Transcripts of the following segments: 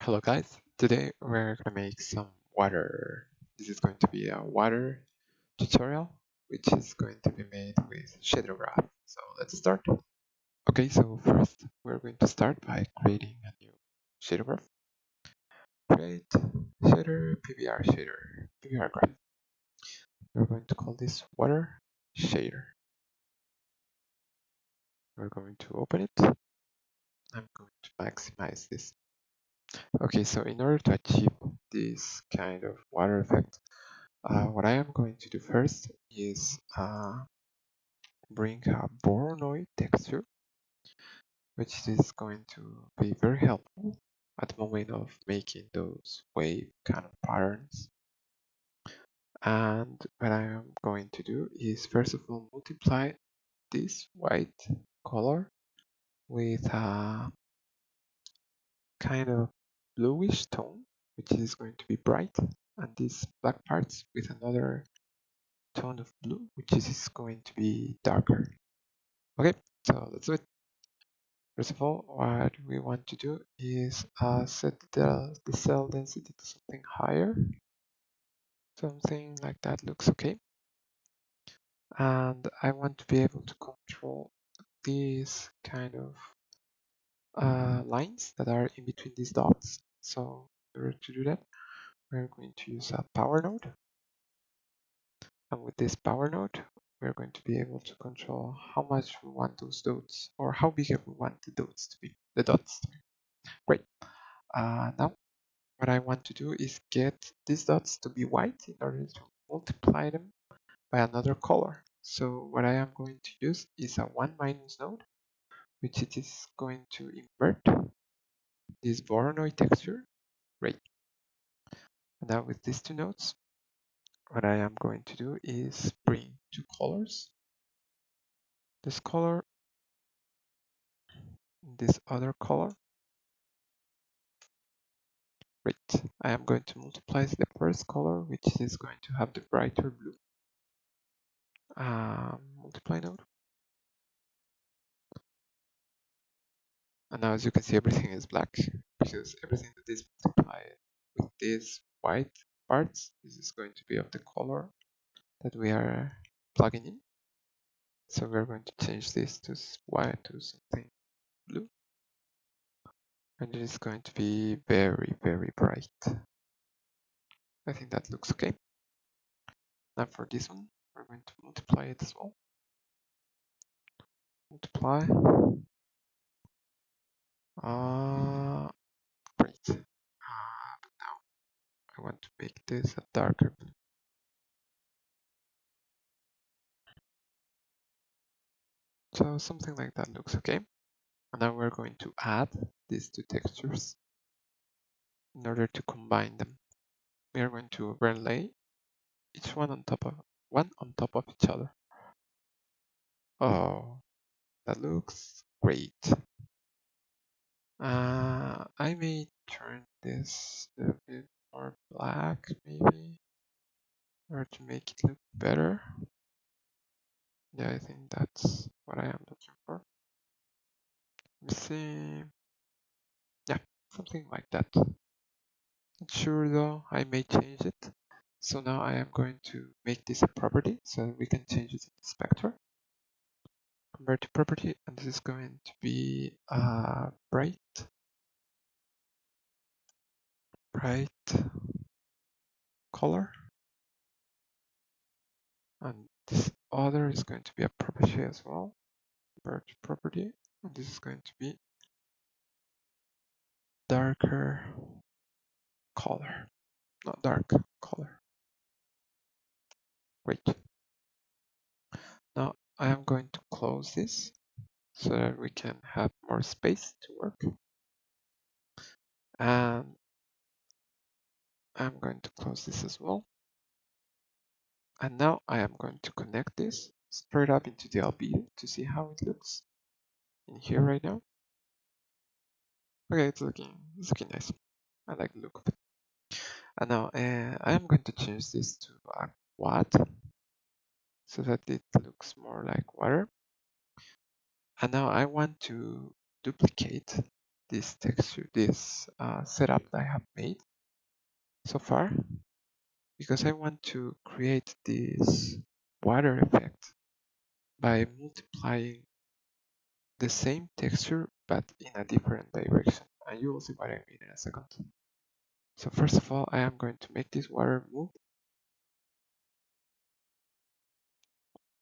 Hello guys, today we're gonna make some water. This is going to be a water tutorial, which is going to be made with Shadergraph. So let's start. Okay, so first we're going to start by creating a new Shadergraph. Create PBR graph. We're going to call this water shader. We're going to open it. I'm going to maximize this. Okay, so in order to achieve this kind of water effect, what I am going to do first is bring a Voronoi texture, which is going to be very helpful at the moment of making those wave kind of patterns. And what I am going to do is first of all multiply this white color with a kind of bluish tone, which is going to be bright, and these black parts with another tone of blue, which is going to be darker. Okay, so let's do it. First of all, what we want to do is set the cell density to something higher. Something like that looks okay. And I want to be able to control these kind of lines that are in between these dots. So in order to do that, we're going to use a power node. And with this power node, we're going to be able to control how much we want those dots, or how big we want the dots to be. Great. Now what I want to do is get these dots to be white in order to multiply them by another color. So what I am going to use is a 1 minus node, which it is going to invert this Voronoi texture. Great. And now with these two nodes, what I am going to do is bring two colors. This color and this other color. Great. I am going to multiply the first color, which is going to have the brighter blue. Multiply node. And now as you can see, everything is black because everything that is multiplied with these white parts, this is going to be of the color that we are plugging in. So we're going to change this to white to something blue. And it is going to be very, very bright. I think that looks okay. Now for this one, we're going to multiply it as well. Multiply. Great. Now I want to make this a darker blue. So something like that looks okay. And now we're going to add these two textures in order to combine them. We are going to overlay each one on top of each other. Oh, that looks great. I may turn this a bit more black, maybe, or to make it look better. Yeah, I think that's what I am looking for. Let me see. Yeah, something like that. Not sure though, I may change it. So now I am going to make this a property so that we can change it in the inspector. Convert to property, and this is going to be bright color. And this other is going to be a property as well. Convert to property, and this is going to be darker color, not dark color. Great. Now I am going to close this so that we can have more space to work. And I'm going to close this as well. And now I am going to connect this straight up into the albedo to see how it looks in here right now. Okay, it's looking nice. I like the look of it. And now I am going to change this to a quad so that it looks more like water. And now I want to duplicate this texture, this setup that I have made so far, because I want to create this water effect by multiplying the same texture but in a different direction, and you will see what I mean in a second. So first of all, I am going to make this water move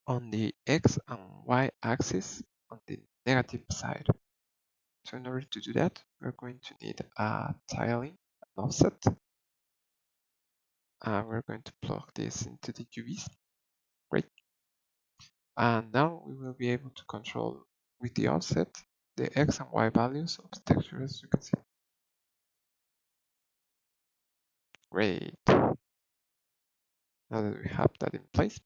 on the X and Y axis on the negative side. So in order to do that, we're going to need a tiling, an offset. We're going to plug this into the UVs. Great. And now we will be able to control with the offset the X and Y values of the texture, as you can see. Great. Now that we have that in place,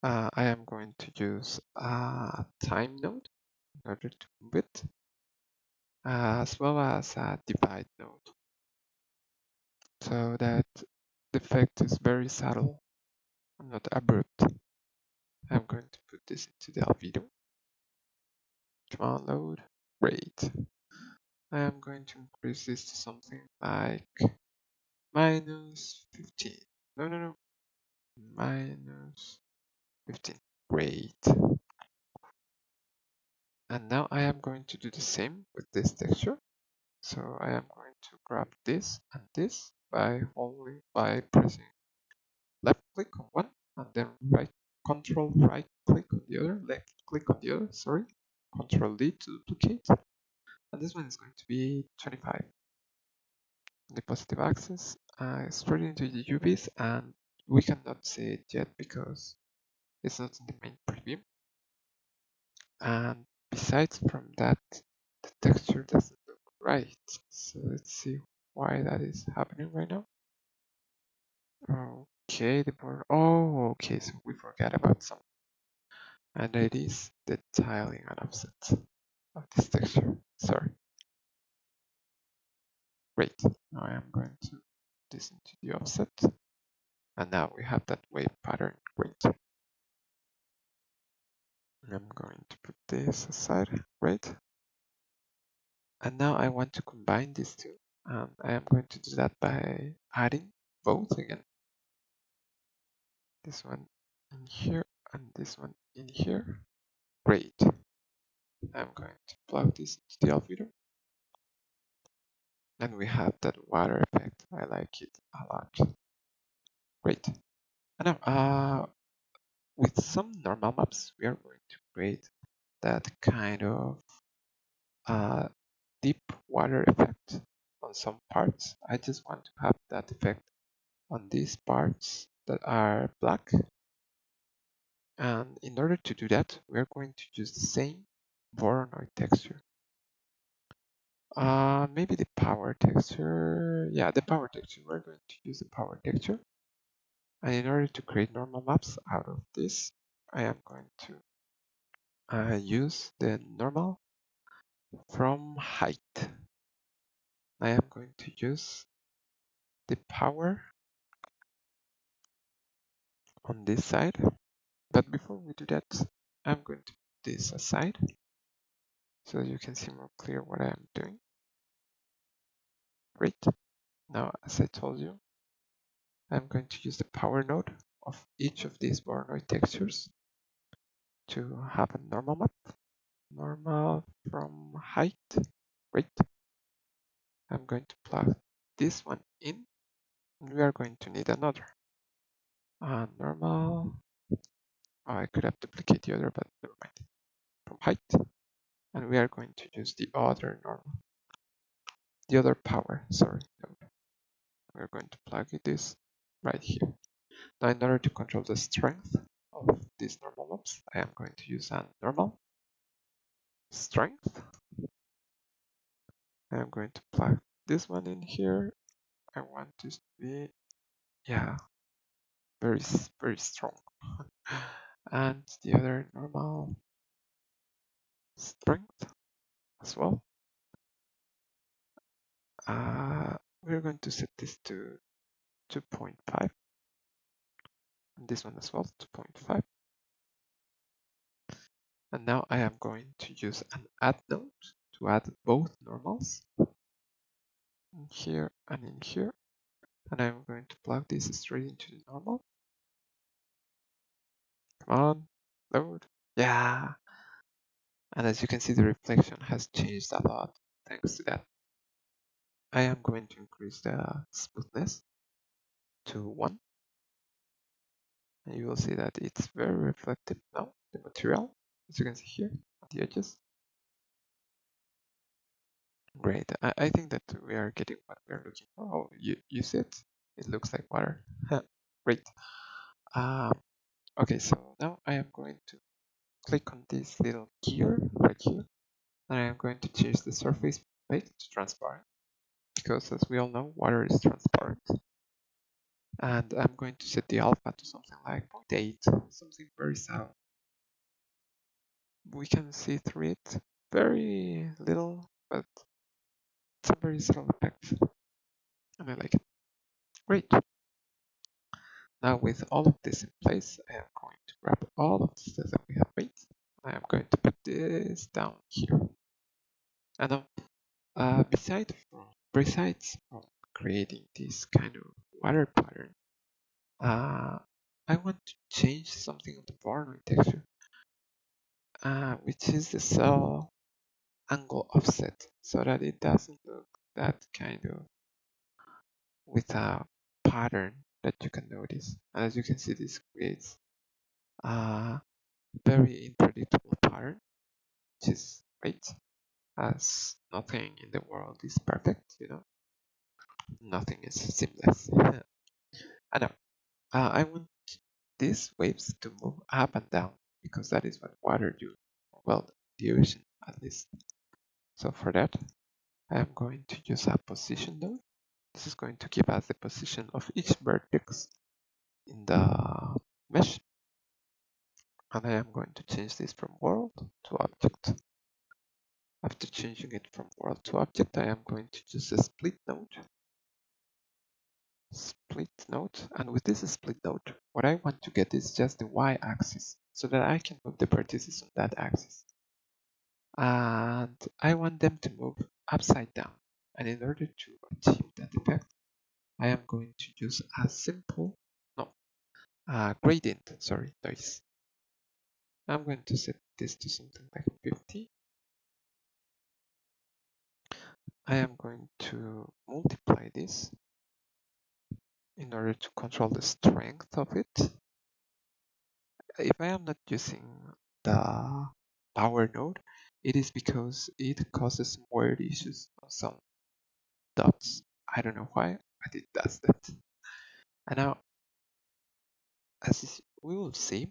I am going to use a time node in order to move it, as well as a divide node, so that the effect is very subtle and not abrupt. I'm going to put this into the albedo. Come on, load. Great. I am going to increase this to something like minus 15. No. Minus 15. Great. And now I am going to do the same with this texture. So I am going to grab this and this by pressing left click on one and then control right click on the other, left click on the other, sorry, control D to duplicate. And this one is going to be 25 on the positive axis. Straight into the UVs, and we cannot see it yet because it's not in the main preview. And besides from that, the texture doesn't look right. So let's see why that is happening right now. Okay, the border. Oh, okay, so we forgot about something. And it is the tiling and offset of this texture. Sorry. Great. Now I am going to put this into the offset. And now we have that wave pattern. Great. I'm going to put this aside. Great. And now I want to combine these two. And I am going to do that by adding both again. This one in here and this one in here. Great. I'm going to plug this into the albedo. And we have that water effect. I like it a lot. Great. And now, with some normal maps, we are going to create that kind of deep water effect on some parts. I just want to have that effect on these parts that are black. And in order to do that, we're going to use the same Voronoi texture. Maybe the power texture. Yeah, the power texture. We're going to use the power texture. And in order to create normal maps out of this, I am going to use the normal from height. I am going to use the power on this side. But before we do that, I'm going to put this aside so you can see more clear what I am doing. Great. Now, as I told you, I'm going to use the power node of each of these Voronoi textures to have a normal map. Normal from height. Great. I'm going to plug this one in, and we are going to need another. Normal. Oh, I could have duplicated the other, but never mind. From height, and we are going to use the other normal. The other power, sorry. We're going to plug this right here. Now, in order to control the strength of these normal maps, I am going to use a normal strength. I am going to plug this one in here. I want this to be, yeah, very, very strong. And the other normal strength as well. We're going to set this to 2.5. And this one as well, 2.5. And now I am going to use an add node to to add both normals in here and in here. And I'm going to plug this straight into the normal. Come on, load. Yeah. And as you can see, the reflection has changed a lot thanks to that. I am going to increase the smoothness to 1. And you will see that it's very reflective now, the material, as you can see here at the edges. Great. I think that we are getting what we're looking for. Oh, you see it? It looks like water. Great. Okay, so now I am going to click on this little gear right here, and I am going to change the surface plate to transparent, because as we all know, water is transparent. And I'm going to set the alpha to something like 0.8, something very subtle. We can see through it very little, but it's a very subtle effect, and I like it. Great. Now with all of this in place, I am going to grab all of the steps that we have made. I am going to put this down here. And now, besides from creating this kind of water pattern, I want to change something on the Voronoi texture, which is the cell angle offset, so that it doesn't look that kind of with a pattern that you can notice. And as you can see, this creates a very unpredictable pattern, which is great, as nothing in the world is perfect, nothing is seamless. I know. I want these waves to move up and down, because that is what water do. Well, the ocean at least. So for that, I am going to use a position node. This is going to give us the position of each vertex in the mesh. And I am going to change this from world to object. After changing it from world to object, I am going to use a split node. And with this split node, what I want to get is just the y-axis, so that I can move the vertices on that axis. And I want them to move upside down. And in order to achieve that effect, I am going to use a simple, gradient, noise. I'm going to set this to something like 50. I am going to multiply this in order to control the strength of it. If I am not using the power node, it is because it causes some weird issues on some dots. I don't know why, but it does that. And now, as we will see,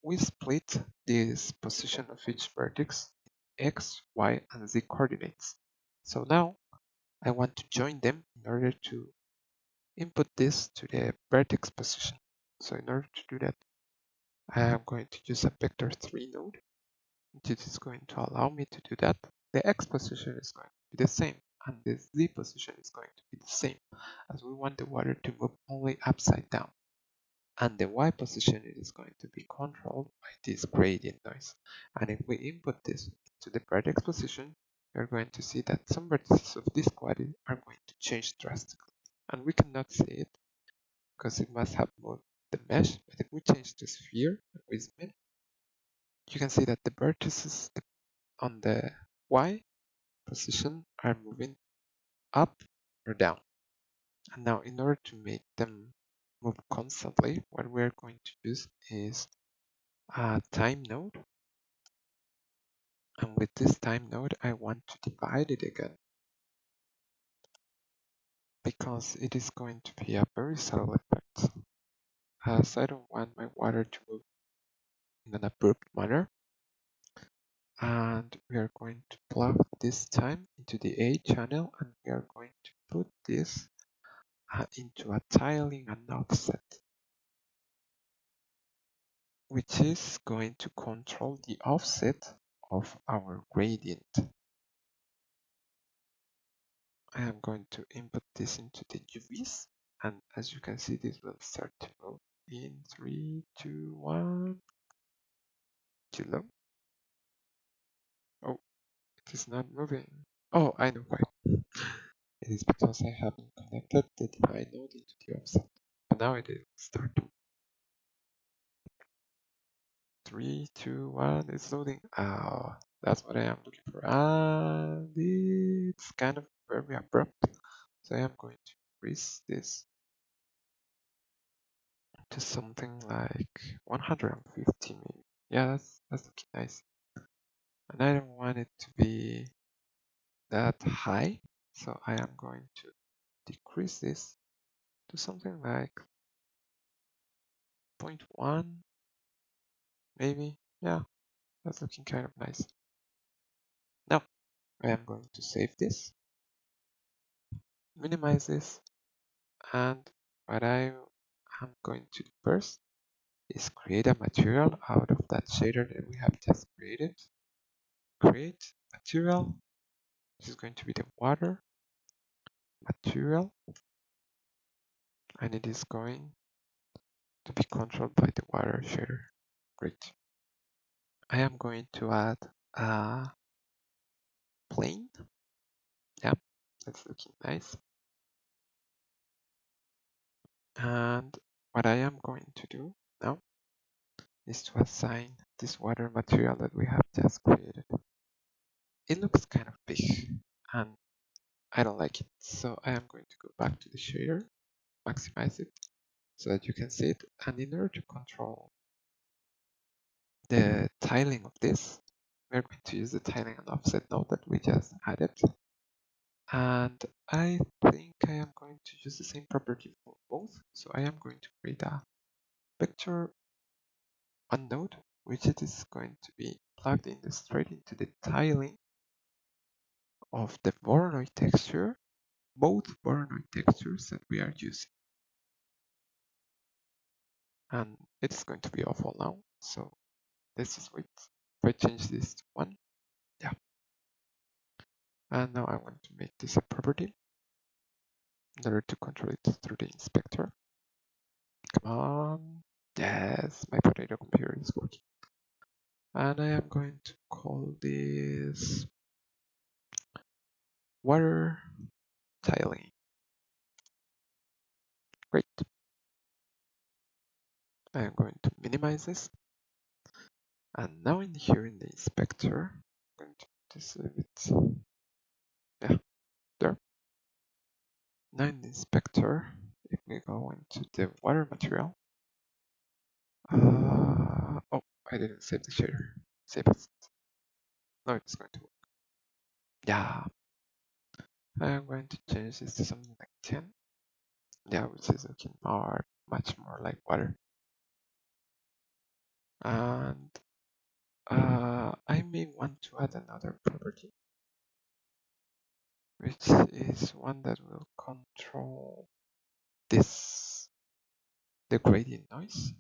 we split this position of each vertex in x, y, and z coordinates. So now I want to join them in order to input this to the vertex position. So in order to do that, I am going to use a vector 3 node, which is going to allow me to do that. The x position is going to be the same, and the z position is going to be the same, as we want the water to move only upside down. And the y position is going to be controlled by this gradient noise. And if we input this to the vertex position, we're going to see that some vertices of this quadrant are going to change drastically. And we cannot see it because it must have moved the mesh. But if we change the sphere and we zoom in, you can see that the vertices on the y position are moving up or down. And now in order to make them move constantly, what we're going to use is a time node. And with this time node, I want to divide it again, because it is going to be a very subtle effect, as I don't want my water to move in an abrupt manner. And we are going to plug this time into the A channel, and we are going to put this into a tiling and offset, which is going to control the offset of our gradient. I am going to input this into the UVs, and as you can see, this will start to move in 3, 2, 1, too low. Oh, It is not moving. Oh, I know why. It is because I haven't connected the divide node into the offset. But now it is start. 3, 2, 1, it's loading. Oh, that's what I am looking for. And it's kind of very abrupt. So I am going to increase this to something like 150 maybe. Yeah, that's looking nice. And I don't want it to be that high. So I am going to decrease this to something like 0.1 maybe. Yeah, that's looking kind of nice. Now I am going to save this, minimize this, and what I am going to do first is create a material out of that shader that we have just created. Create material. This is going to be the water material, and it is going to be controlled by the water shader. Great. I am going to add a plane. Yeah, that's looking nice. And what I am going to do now is to assign this water material that we have just created. It looks kind of big and I don't like it. So I am going to go back to the shader, maximize it so that you can see it. And in order to control the tiling of this, we're going to use the tiling and offset node that we just added. And I think I am going to use the same property for both. So I am going to create a vector one node, which it is going to be plugged in straight into the tiling of the Voronoi texture, both Voronoi textures that we are using. And it's going to be awful now. So let's just wait. If I change this to 1, yeah. And now I want to make this a property in order to control it through the inspector. Come on. Yes, my potato computer is working. And I am going to call this water tiling. Great. I am going to minimize this. And now in here in the inspector, I'm going to this a bit. Yeah, there. Now in the inspector, if we go into the water material, oh, I didn't save the shader. Save it. No, it's going to work. Yeah. I'm going to change this to something like 10. Yeah, which is looking much more like water. And I may want to add another property, which is one that will control this, the gradient noise.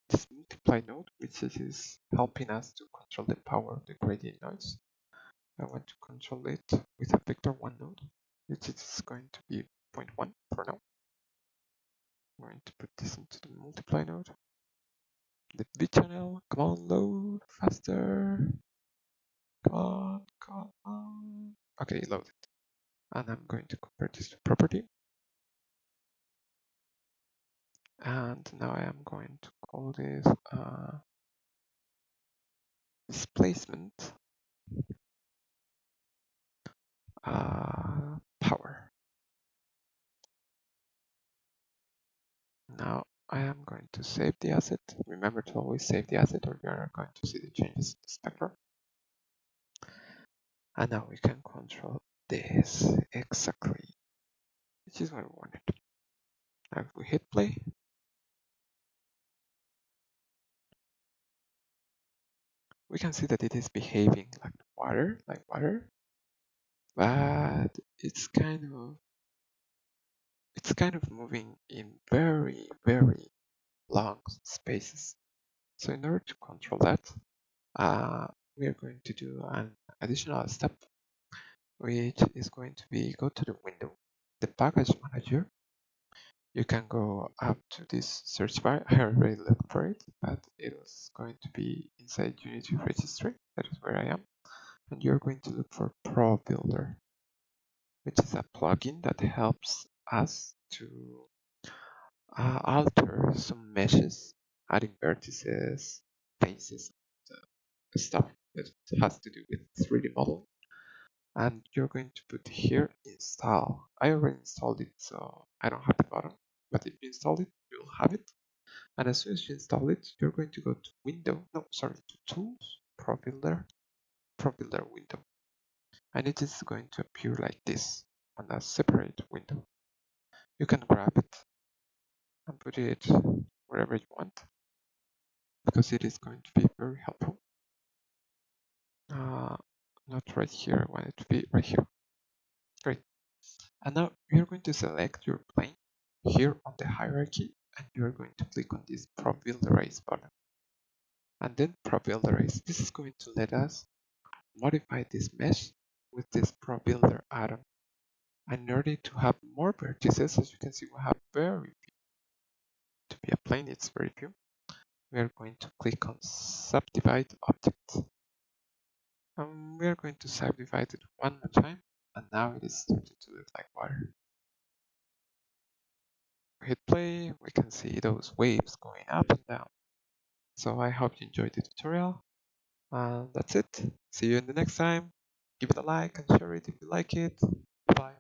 This multiply node, which is helping us to control the power of the gradient noise. I want to control it with a vector 1 node, which is going to be 0.1 for now. I'm going to put this into the multiply node. The B channel, come on, load faster. Come on. Okay, load it. And I'm going to convert this to property. And now I am going to call this displacement power. Now I am going to save the asset. Remember to always save the asset or you are not going to see the changes in the spectrum. And now we can control this exactly, which is what we wanted. Now if we hit play, we can see that it is behaving like water, but it's kind of moving in very, very long spaces. So in order to control that, we are going to do an additional step, which is going to be go to the window, the package manager, You can go up to this search bar. I already looked for it, but it was going to be inside Unity registry. That is where I am. And you're going to look for ProBuilder, which is a plugin that helps us to alter some meshes, adding vertices, faces, stuff that has to do with 3D modeling. And you're going to put here install. I already installed it, so I don't have the button, but if you install it, you'll have it. And as soon as you install it, you're going to go to to Tools, ProBuilder window. And it is going to appear like this on a separate window. You can grab it and put it wherever you want because it is going to be very helpful. Not right here, I want it to be right here. Great. And now you're going to select your plane here on the hierarchy, and you're going to click on this ProBuilderize button. And then ProBuilderize. This is going to let us modify this mesh with this ProBuilder add-on. And in order to have more vertices, as you can see, we have very few. To be a plane, it's very few. We are going to click on Subdivide Object. And we are going to subdivide it one more time, and now it is starting to look like water. Hit play, we can see those waves going up and down. So I hope you enjoyed the tutorial, and that's it. See you in the next time. Give it a like and share it if you like it. Bye.